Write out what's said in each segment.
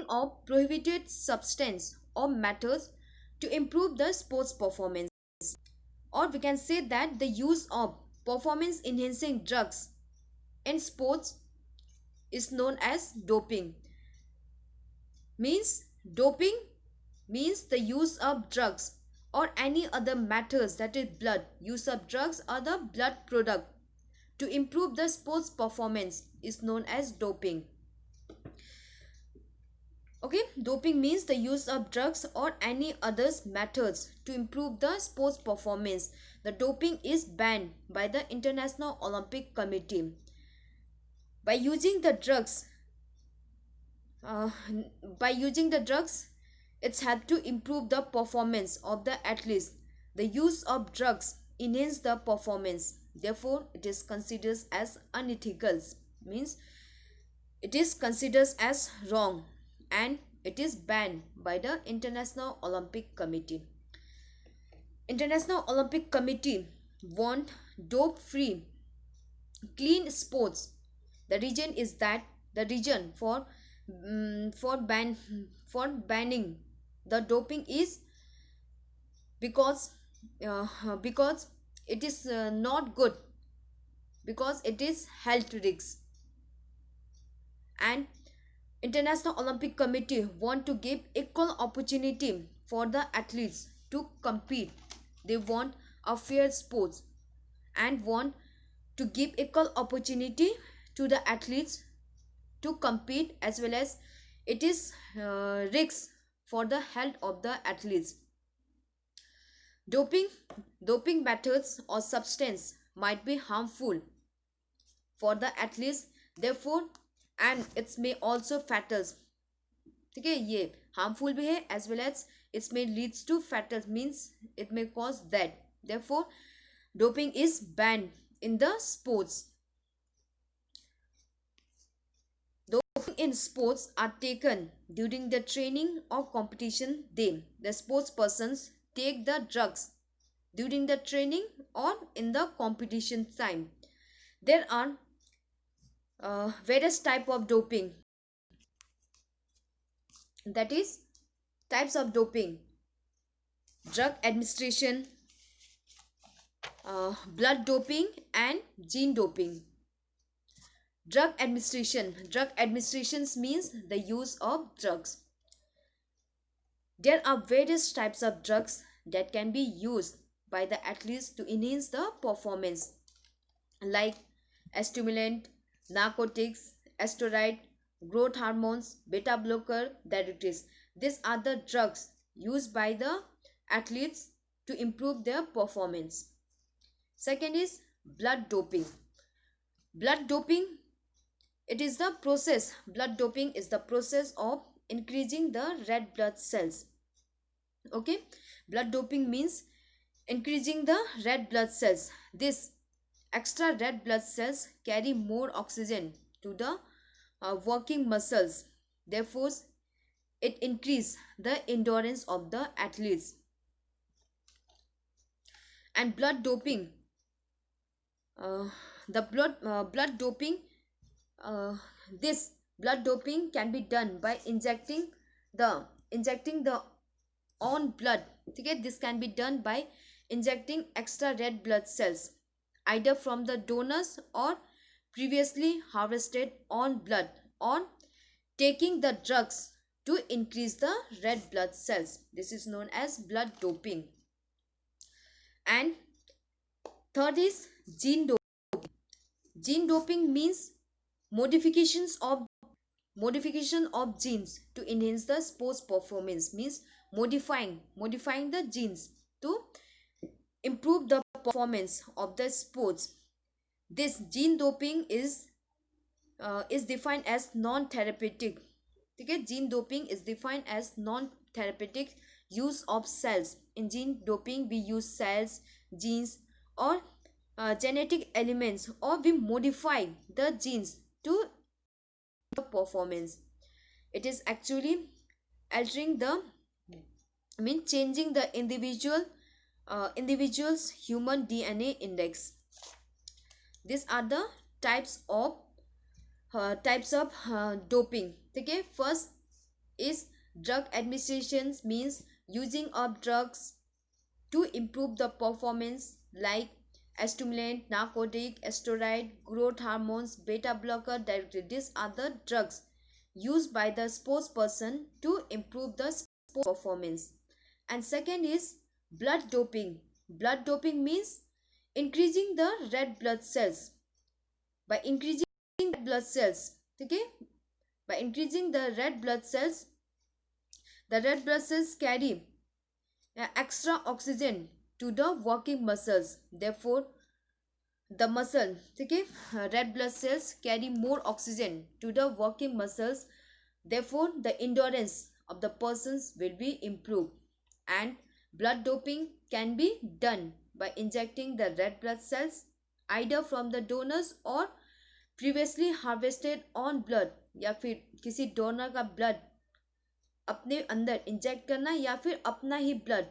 of prohibited substance or matters to improve the sports performance, or we can say that the use of performance enhancing drugs in sports is known as doping. Means doping means the use of drugs or any other matters, that is blood, use of drugs or the blood product to improve the sports performance is known as doping. Okay, doping means the use of drugs or any others methods to improve the sports performance. The doping is banned by the International Olympic Committee. By using the drugs, uh, by using the drugs, it's helped to improve the performance of the athletes. The use of drugs enhance the performance. Therefore, it is considered as unethical. Means it is considered as wrong and it is banned by the International Olympic Committee. International Olympic Committee want dope-free, clean sports. The reason is that the reason for ban for banning the doping is because because it is not good, because it is health risks. And International Olympic Committee want to give equal opportunity for the athletes to compete. They want a fair sports and want to give equal opportunity to the athletes to compete, as well as it is risks for the health of the athletes. Doping doping methods or substance might be harmful for the athletes, therefore, and it may also fatal. ठीक है, ये harmful भी है as well as it may leads to fatal, means it may cause death. Therefore, doping is banned in the sports. Doping in sports are taken during the training or competition day. The sports persons take the drugs during the training or in the competition time. There are various type of doping, that is types of doping: drug administration, blood doping and gene doping. Drug administrations means the use of drugs. There are various types of drugs that can be used by the athletes to enhance the performance, like stimulant, narcotics, steroid, growth hormones, beta blocker, diuretics. These are the drugs used by the athletes to improve their performance. Second is blood doping. Blood doping, it is the process. Blood doping is the process of increasing the red blood cells. Okay, blood doping means increasing the red blood cells. This extra red blood cells carry more oxygen to the working muscles. Therefore, it increases the endurance of the athletes. And blood doping, uh, the blood doping, uh, this blood doping can be done by injecting the on blood. Okay, this can be done by injecting extra red blood cells either from the donors or previously harvested on blood, or taking the drugs to increase the red blood cells. This is known as blood doping. And third is gene doping. Gene doping means modifications of modification of genes to enhance the sports performance, means modifying the genes to improve the performance of the sports. This gene doping is defined as non-therapeutic. Okay, gene doping is defined as non-therapeutic use of cells. In gene doping, we use cells, genes, or genetic elements, or we modify the genes to the performance. It is actually altering the, I mean, changing the individual's human DNA index. These are the types of doping. Okay, first is drug administration means using of drugs to improve the performance like stimulant, narcotic, steroid, growth hormones, beta blocker directly. These are the drugs used by the sports person to improve the sport performance. And second is blood doping. Blood doping means increasing the red blood cells. By increasing red blood cells, okay, by increasing the red blood cells, the red blood cells carry extra oxygen to the working muscles. Therefore, the muscle, okay, red blood cells carry more oxygen to the working muscles. Therefore, the endurance of the persons will be improved. And blood doping can be done by injecting the red blood cells either from the donors or previously harvested on blood, या फिर किसी donor का blood अपने अंदर inject करना, या फिर अपना ही ब्लड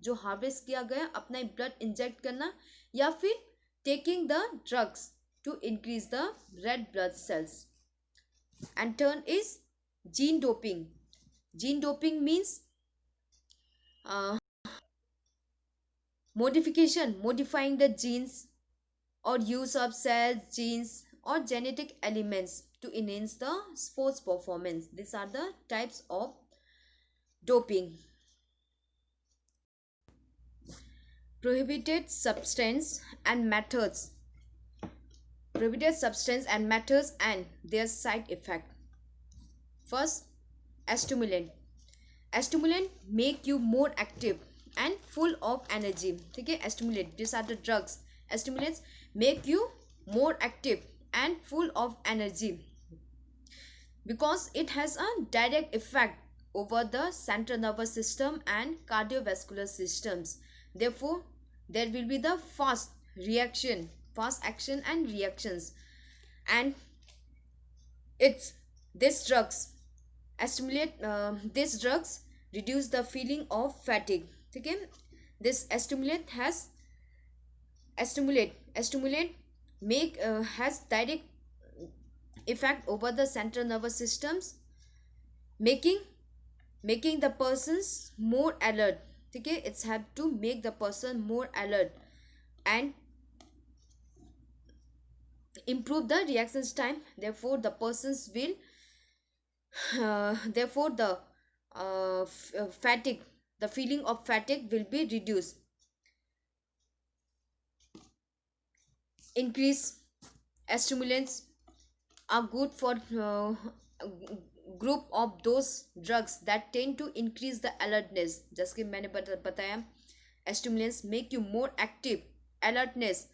जो हार्वेस्ट किया गया अपना ही ब्लड इंजेक्ट करना, या फिर taking the drugs to increase the red blood cells. And third is gene doping. Gene doping means modifying the genes or use of cells, genes or genetic elements to enhance the sports performance. These are the types of doping. Prohibited substance and methods. Prohibited substance and methods and their side effect. First, stimulant. Stimulant make you more active and full of energy. Okay, stimulant, these are the drugs. Stimulants make you more active and full of energy because it has a direct effect over the central nervous system and cardiovascular systems. Therefore, there will be the fast action and reactions. And it's these drugs these drugs reduce the feeling of fatigue. Okay, this stimulant make has direct effect over the central nervous systems, making the persons more alert. Okay, it's have to make the person more alert and improve the reactions time. Therefore, the persons will therefore the fatigue, the feeling of fatigue will be reduced. Increase stimulants are good for group of those drugs that tend to increase the alertness. जैसे कि मैंने बताया, stimulants make you more active, alertness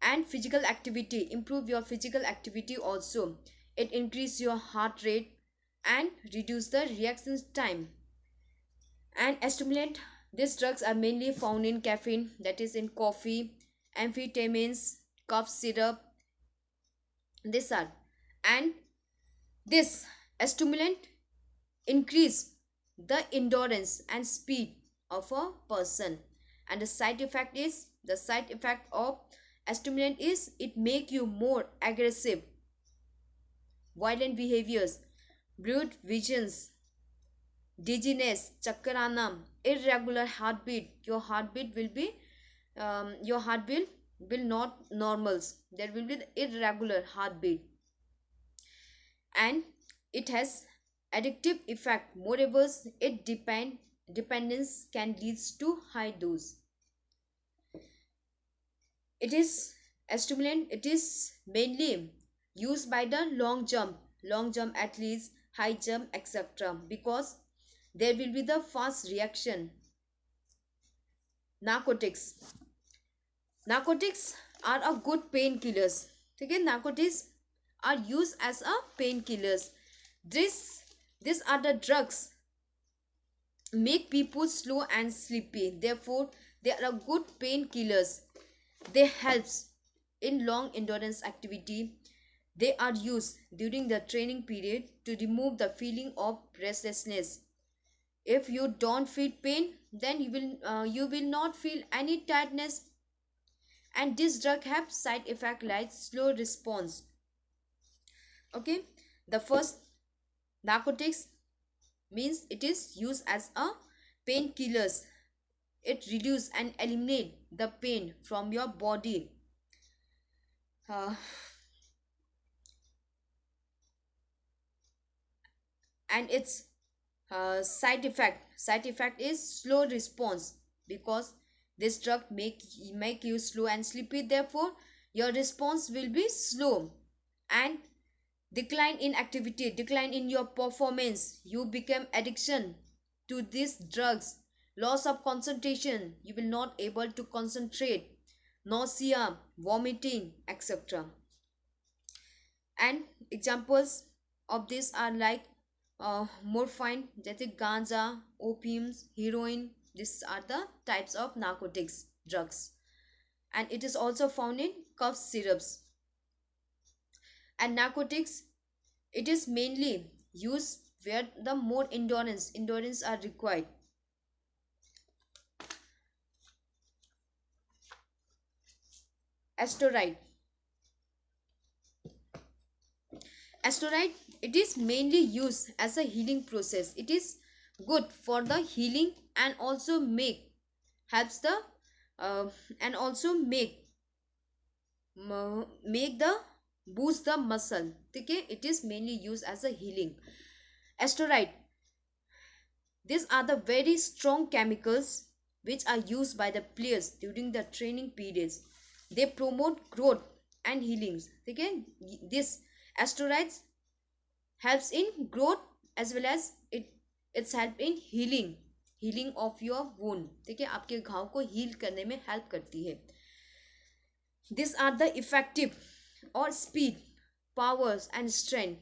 and physical activity, improve your physical activity also. It increase your heart rate and reduce the reaction time. And stimulant, these drugs are mainly found in caffeine, that is in coffee, amphetamines, cough syrup. These are, and this stimulant increase the endurance and speed of a person. And the side effect of stimulant is it make you more aggressive, violent behaviors, blurred visions, dizziness, chakkar aana, irregular heartbeat. Your heartbeat will be your heartbeat will not normals. There will be the irregular heartbeat. And it has addictive effect. Moreover, it dependence can leads to high dose. It is a stimulant. It is mainly used by the long jump athletes, high jump, etc. because there will be the fast reaction. Narcotics are a good painkillers. Okay, narcotics are used as a painkillers. These are the drugs make people slow and sleepy. Therefore, they are good painkillers. They helps in long endurance activity. They are used during the training period to remove the feeling of restlessness. If you don't feel pain, then you will not feel any tiredness. And this drug have side effect like slow response. Okay, the first narcotics means it is used as a painkillers. It reduce and eliminate the pain from your body. Uh, and its side effect is slow response, because this drug make you slow and sleepy, therefore your response will be slow, and decline in activity, decline in your performance, you become addiction to these drugs, loss of concentration, you will not able to concentrate, nausea, vomiting, etc. And examples of this are like morphine, that is ganja, opiums, heroin. These are the types of narcotics drugs, and it is also found in cough syrups. And narcotics, it is mainly used where the more endurance are required. Asteroid, asteroid, it is mainly used as a healing process. It is good for the healing, and also helps the uh, and also make the boost the muscle. Okay, it is mainly used as a healing. Asteroid, these are the very strong chemicals which are used by the players during the training periods. They promote growth and healings. Okay, this asteroids helps in growth, as well as it's help in healing of your wound. ठीक है, आपके घाव को heal करने में help करती है. These are the effective or speed, powers and strength.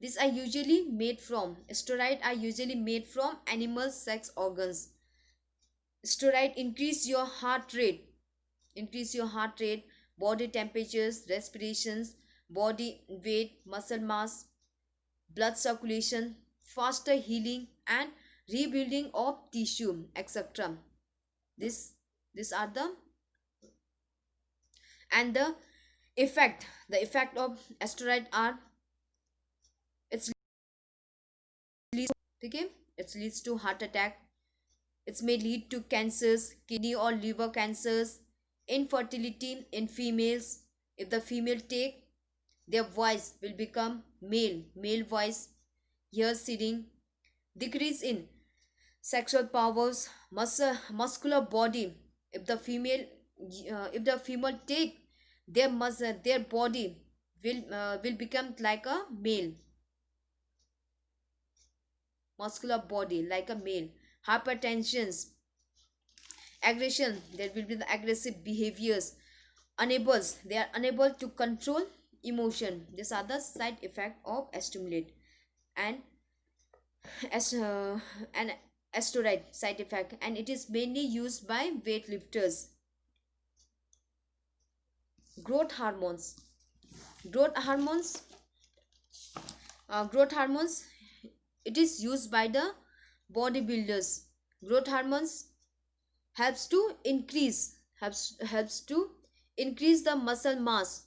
These are usually made from steroid are usually made from animal sex organs. Steroid increase your heart rate, body temperatures, respirations, body weight, muscle mass, blood circulation, faster healing and rebuilding of tissue, etc. This these are the and the effect of asteroid are it's okay, it leads to heart attack, it may lead to cancers, kidney or liver cancers, infertility in females. If the female take, their voice will become male voice, ear seeding, decrease in sexual powers, muscular body. If the female take, their body will become like a male, muscular body like a male. Hypertensions, aggression, there will be the aggressive behaviors, they are unable to control emotion. These are the side effect of stimulate. And as an asteroid side effect, and it is mainly used by weightlifters. Growth hormones, growth hormones growth hormones, it is used by the bodybuilders. Growth hormones helps to increase the muscle mass,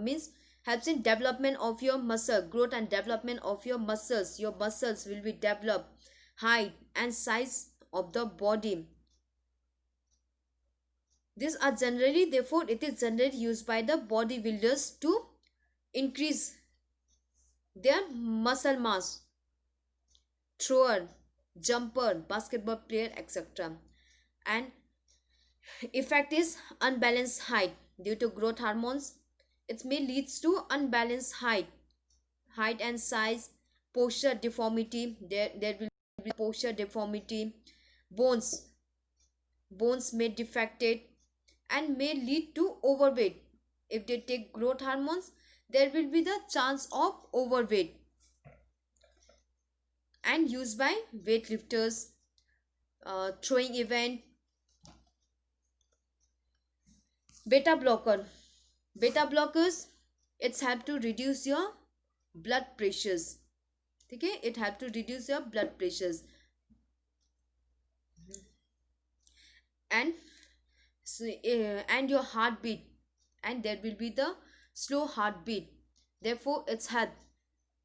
means helps in development of your muscle, growth and development of your muscles. Your muscles will be developed, height and size of the body. These are generally, therefore it is generally used by the bodybuilders to increase their muscle mass. Thrower, jumper, basketball player, etc. And effect is unbalanced height. Due to growth hormones, it may leads to unbalanced height and size, posture deformity. There will be posture deformity, bones may defected, and may lead to overweight. If they take growth hormones, there will be the chance of overweight. And used by weightlifters, throwing event. Beta blockers, it's help to reduce your blood pressures. Okay, it help to reduce your blood pressures. And and your heartbeat, and there will be the slow heartbeat, therefore it's help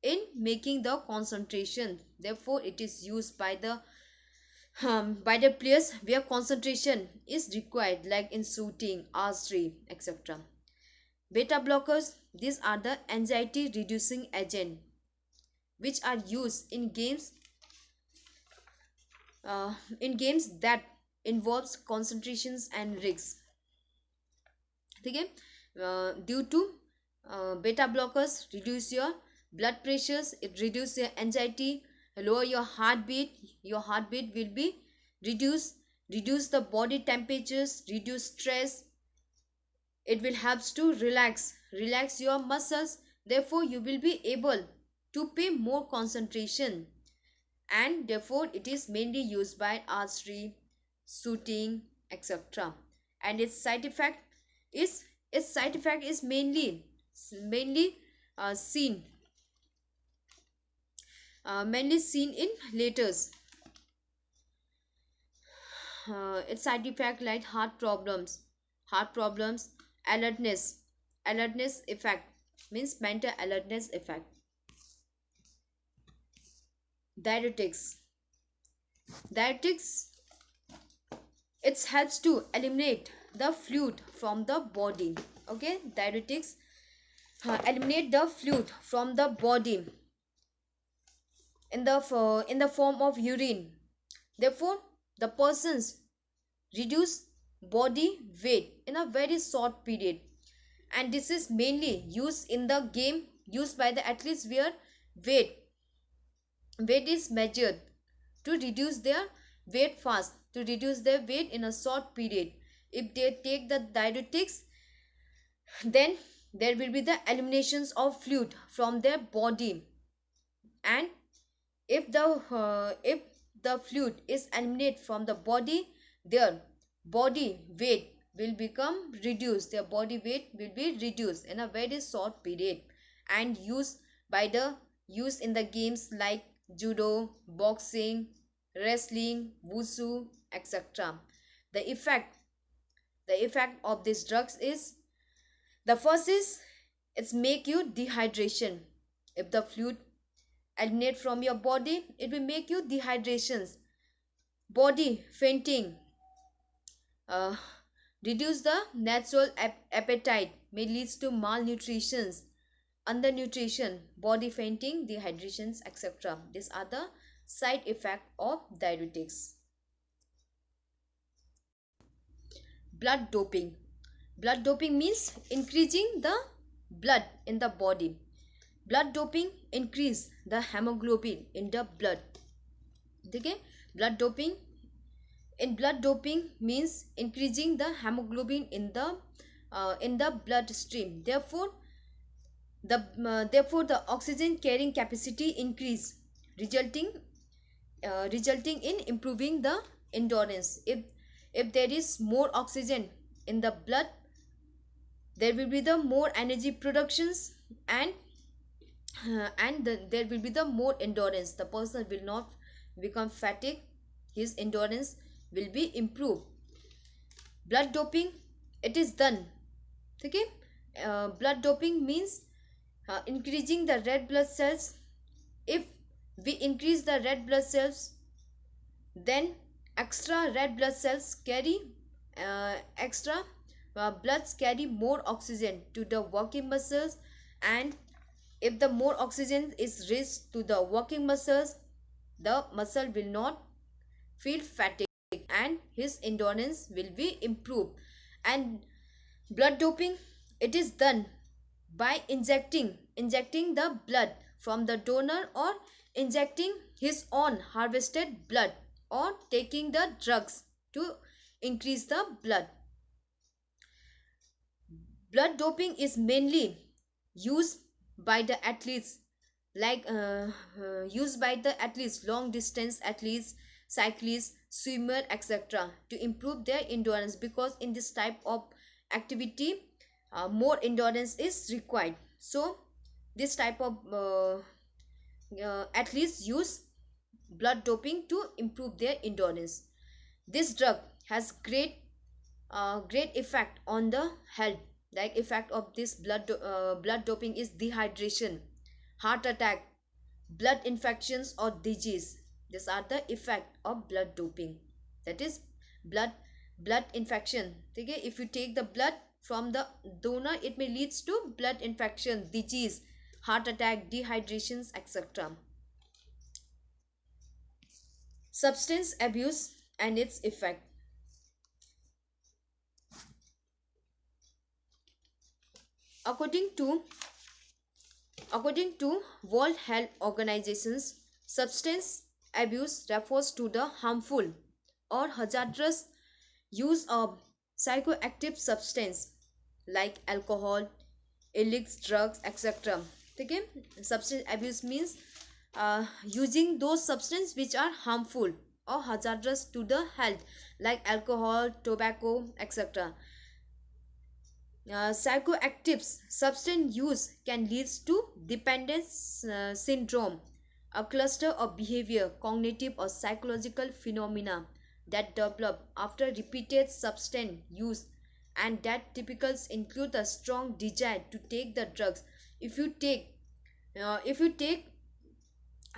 in making the concentration. Therefore it is used by the players where concentration is required, like in shooting, archery, etc. Beta blockers, these are the anxiety reducing agent which are used in games that involves concentrations and risks. Okay? Due to beta blockers reduce your blood pressures, it reduce your anxiety, lower your heartbeat will be reduced, reduce the body temperatures, reduce stress. It will helps to relax your muscles. Therefore you will be able to pay more concentration, and therefore it is mainly used by archery, shooting, etc. And is its side effect is mainly seen mainly seen in laters. Its side effect like heart problems, alertness, alertness effect means mental alertness effect. Diuretics, diuretics, it helps to eliminate the fluid from the body. Okay, diuretics eliminate the fluid from the body in the form of urine. Therefore the persons reduce body weight in a very short period, and this is mainly used in the game used by the athletes where weight weight is measured to reduce their weight fast, to reduce their weight in a short period. If they take the diuretics, then there will be the eliminations of fluid from their body, and if the fluid is eliminated from the body, their body weight will become reduced, their body weight will be reduced in a very short period, and used in the games like judo, boxing, wrestling, wushu, etc. The effect the effect of these drugs is, the first is, it's make you dehydration. If the fluid eliminate from your body, it will make you dehydrations, body fainting, uh, reduce the natural appetite, may leads to malnutrition, undernutrition, body fainting, dehydrations, etc. These are the side effect of diuretics. Blood doping, blood doping means increasing the blood in the body. Blood doping increase the hemoglobin in the blood. Okay, blood doping means increasing the hemoglobin in the bloodstream. Therefore the oxygen carrying capacity increase, resulting resulting in improving the endurance. If there is more oxygen in the blood, there will be the more energy productions, and there will be the more endurance. The person will not become fatigued, his endurance will be improved. Blood doping, it is done. Okay, blood doping means increasing the red blood cells. If we increase the red blood cells, then extra red blood cells carry extra bloods carry more oxygen to the working muscles, and if the more oxygen is reached to the working muscles, the muscle will not feel fatigue, and his endurance will be improved. And blood doping, it is done by injecting the blood from the donor, or injecting his own harvested blood, or taking the drugs to increase the blood. Blood doping is mainly used by the athletes, like used by the athletes, long distance athletes, cyclists, swimmer, etc., to improve their endurance, because in this type of activity more endurance is required. So this type of athletes use blood doping to improve their endurance. This drug has great effect on the health. Like effect of this blood doping is dehydration, heart attack, blood infections or disease. These are the effect of blood doping. That is blood blood infection. Okay, if you take the blood from the donor, it may leads to blood infection, disease, heart attack, dehydrations, etc. Substance abuse and its effect. According to World Health Organizations, substance abuse refers to the harmful or hazardous use of psychoactive substance like alcohol, illicit drugs, etc. Okay? Substance abuse means using those substances which are harmful or hazardous to the health like alcohol, tobacco, etc. Psychoactive substance use can lead to dependence syndrome, a cluster of behavior, cognitive, or psychological phenomena that develop after repeated substance use, and that typicals include a strong desire to take the drugs. If you take, if you take,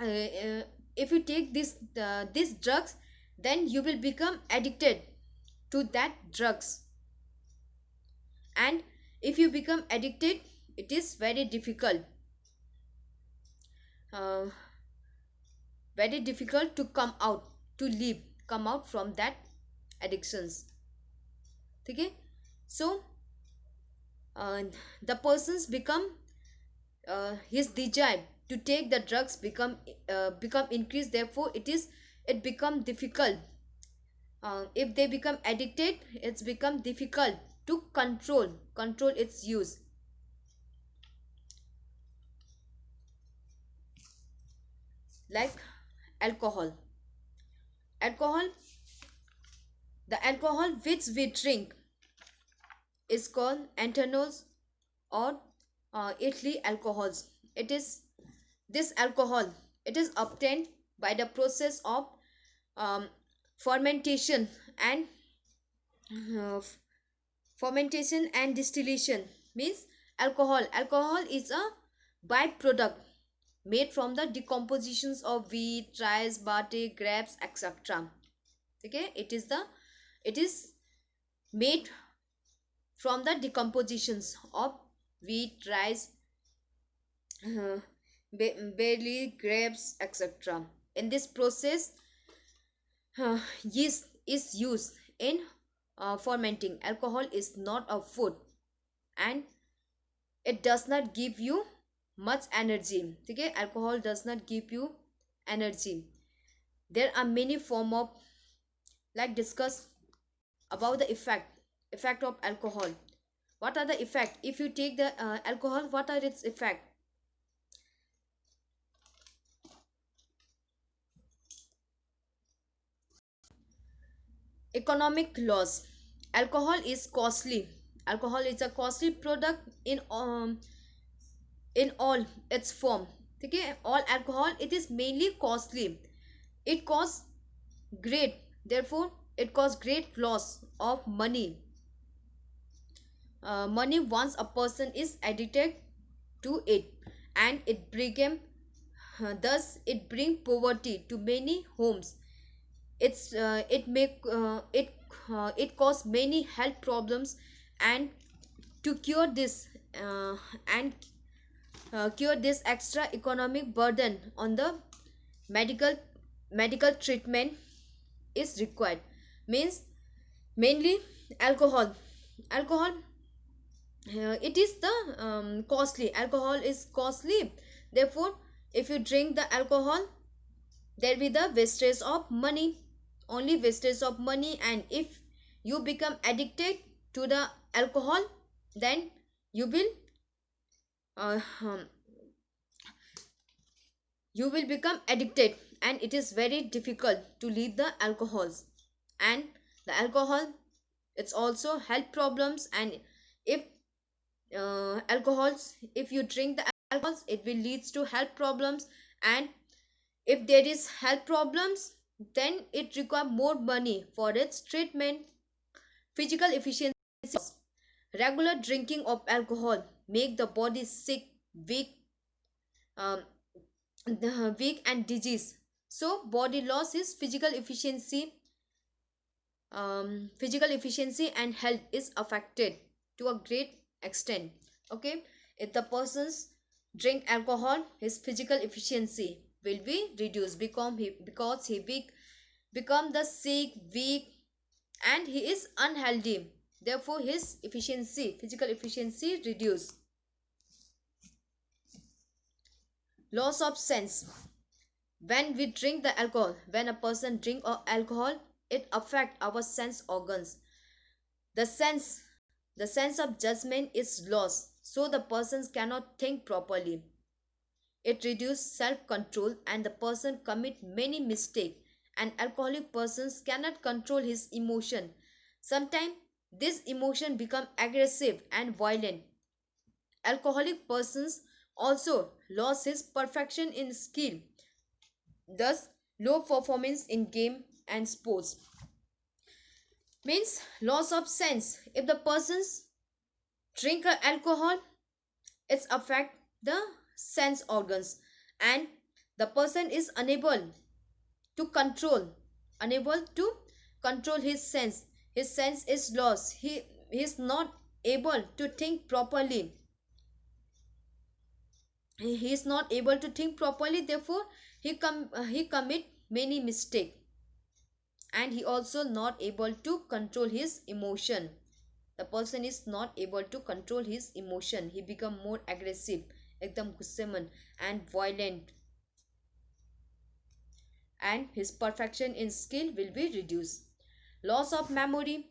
uh, uh, if you take this these drugs, then you will become addicted to that drugs, and if you become addicted, it is uh, very difficult to come out, to leave, come out from that addictions. Okay, so uh, the persons become his desire to take the drugs become increased, therefore it become difficult. If they become addicted, it's become difficult to control its use. Like alcohol. Alcohol, the alcohol which we drink is called anthanols or ethyl alcohols. It is this alcohol. It is obtained by the process of um, fermentation and uh, fermentation and distillation. Means alcohol is a byproduct made from the decompositions of wheat, rice, barley, grapes, etc. Okay, it is made from the decompositions of wheat, rice, uh, barley, grapes, etc. In this process, yeast is used in fermenting. Alcohol is not a food, and it does not give you much energy. Okay, alcohol does not give you energy. There are many form of, like, discuss about the effect of alcohol. What are the effect if you take the alcohol? What are its effect? Economic loss. Alcohol is costly. Alcohol is a costly product in all its form. Okay, all alcohol, it is mainly costly. It costs great, therefore it costs great loss of money. Money once a person is addicted to it, and it became thus it bring poverty to many homes. It cause many health problems, and to cure this and cure this extra economic burden on the medical treatment is required. Means mainly alcohol, it is the costly. Alcohol is costly, therefore if you drink the alcohol, there will be the wastage of money, only wastage of money. And if you become addicted to the alcohol, then you will uh, um, you will become addicted, and it is very difficult to leave the alcohols. And the alcohol, it's also health problems. And if alcohols, if you drink the alcohols, it will leads to health problems. And if there is health problems, then it require more money for its treatment. Physical efficiency loss. Regular drinking of alcohol make the body sick, weak, um, the weak and disease. So body loss is physical efficiency and health is affected to a great extent. Okay, if the persons drink alcohol, his physical efficiency will be reduced, because he become the sick, weak, and he is unhealthy. Therefore his physical efficiency reduce. Loss of sense. When we drink the alcohol, when a person drink alcohol, it affect our sense organs. The sense the sense of judgment is lost, so the persons cannot think properly. It reduces self control and the person commit many mistakes. And alcoholic persons cannot control his emotion. Sometimes this emotion become aggressive and violent. Alcoholic persons also lose his perfection in skill, thus low performance in game and sports. Means loss of sense. If the persons drink alcohol, it's affect the sense organs, and the person is unable to control his sense is lost. He is not able to think properly. He is not able to think properly, therefore he commit many mistake. And he also not able to control his emotion. The person is not able to control his emotion. He become more aggressive, एकदम गुस्से मन and violent, and his perfection in skill will be reduced. Loss of memory.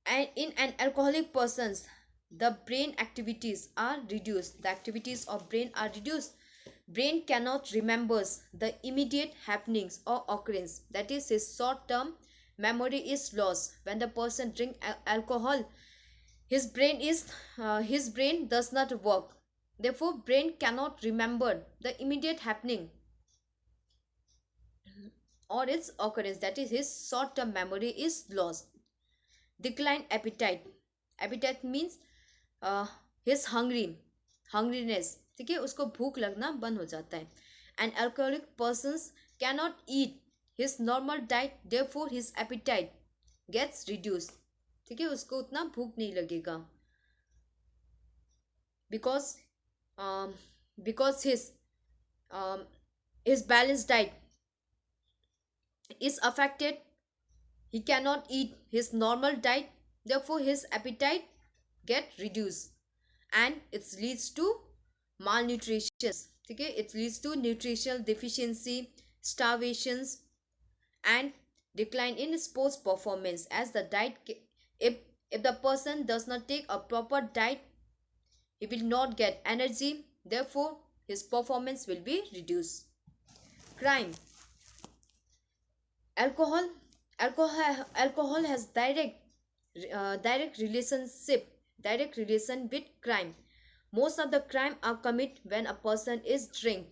And in an alcoholic persons, the brain activities are reduced. The activities of brain are reduced. Brain cannot remembers the immediate happenings or occurrence. That is, his short term memory is lost. When the person drink alcohol, his brain does not work. Therefore brain cannot remember the immediate happening or its occurrence. That is, his short term memory is lost. Decline appetite. Appetite means his hungriness, ठीक है, उसको भूख लगना बंद हो जाता है. And alcoholic persons cannot eat his normal diet, therefore his appetite gets reduced. ठीक है, उसको उतना भूख नहीं लगेगा, because um, because um, his balanced diet is affected. He cannot eat his normal diet, therefore his appetite get reduced, and it leads to malnutrition. Okay, it leads to nutritional deficiency, starvations, and decline in sports performance. As the if the person does not take a proper diet, he will not get energy, therefore his performance will be reduced. Crime. Alcohol alcohol alcohol has direct relation with crime. Most of the crime are commit when a person is drink,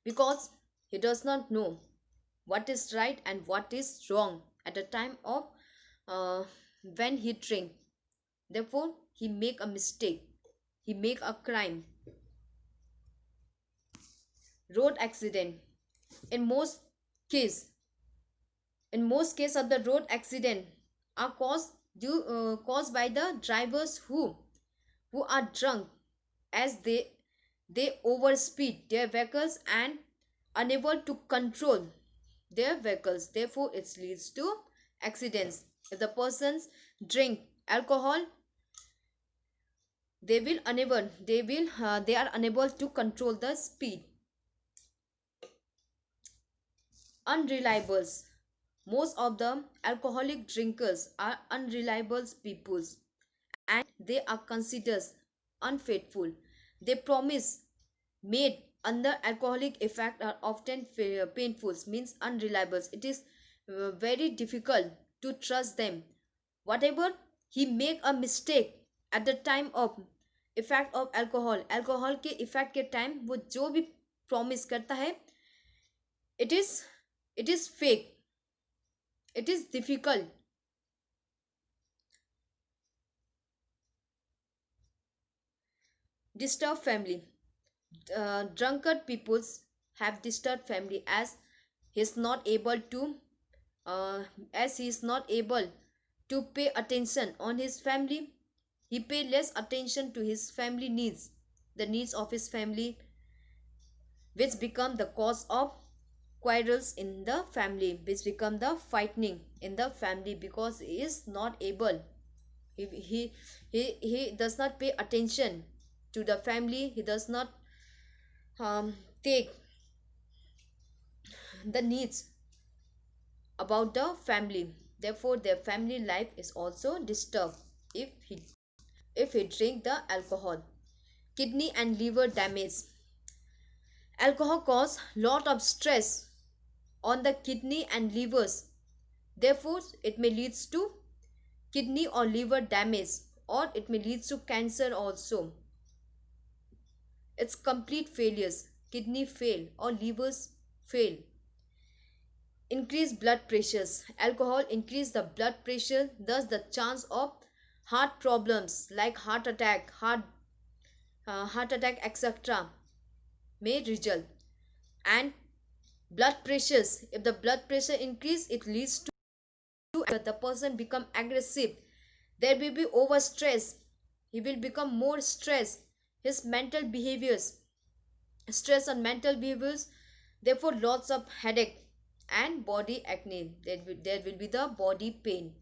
because he does not know what is right and what is wrong at the time of uh, when he drink. Therefore he make a mistake, he make a crime. Road accident. In most case in most of the road accident are caused by the drivers who are drunk, as they overspeed their vehicles and unable to control their vehicles. Therefore it leads to accidents. If the persons drink alcohol, they are unable to control the speed. Unreliables. Most of the alcoholic drinkers are unreliable peoples, and they are considered unfaithful. They promise made under alcoholic effect are often painful, means unreliable. It is very difficult to trust them. Whatever he make a mistake at the time of effect of alcohol के effect के time, वो जो भी promise करता है, it is fake. It is difficult. Disturb family. Drunkard peoples have disturbed family he's not able to uh, as he is not able to pay attention on his family. He pay less attention to his family needs, the needs of his family, which become the cause of quarrels in the family, which become the fighting in the family, because he is not able, he does not pay attention to the family. He does not take the needs about the family. Therefore their family life is also disturbed if he drink the alcohol. Kidney and liver damage. Alcohol cause lot of stress on the kidney and livers. Therefore it may leads to kidney or liver damage, or it may leads to cancer also. It's complete failures. Kidney fail or livers fail. Increase blood pressures. Alcohol increase the blood pressure, thus the chance of heart problems like heart attack, etc. may result. And blood pressures. If the blood pressure increase, it leads to the person become aggressive. There will be over stress. He will become more stressed. His mental behaviors, stress on mental behaviors, therefore lots of headache and body acne. There will be the body pain.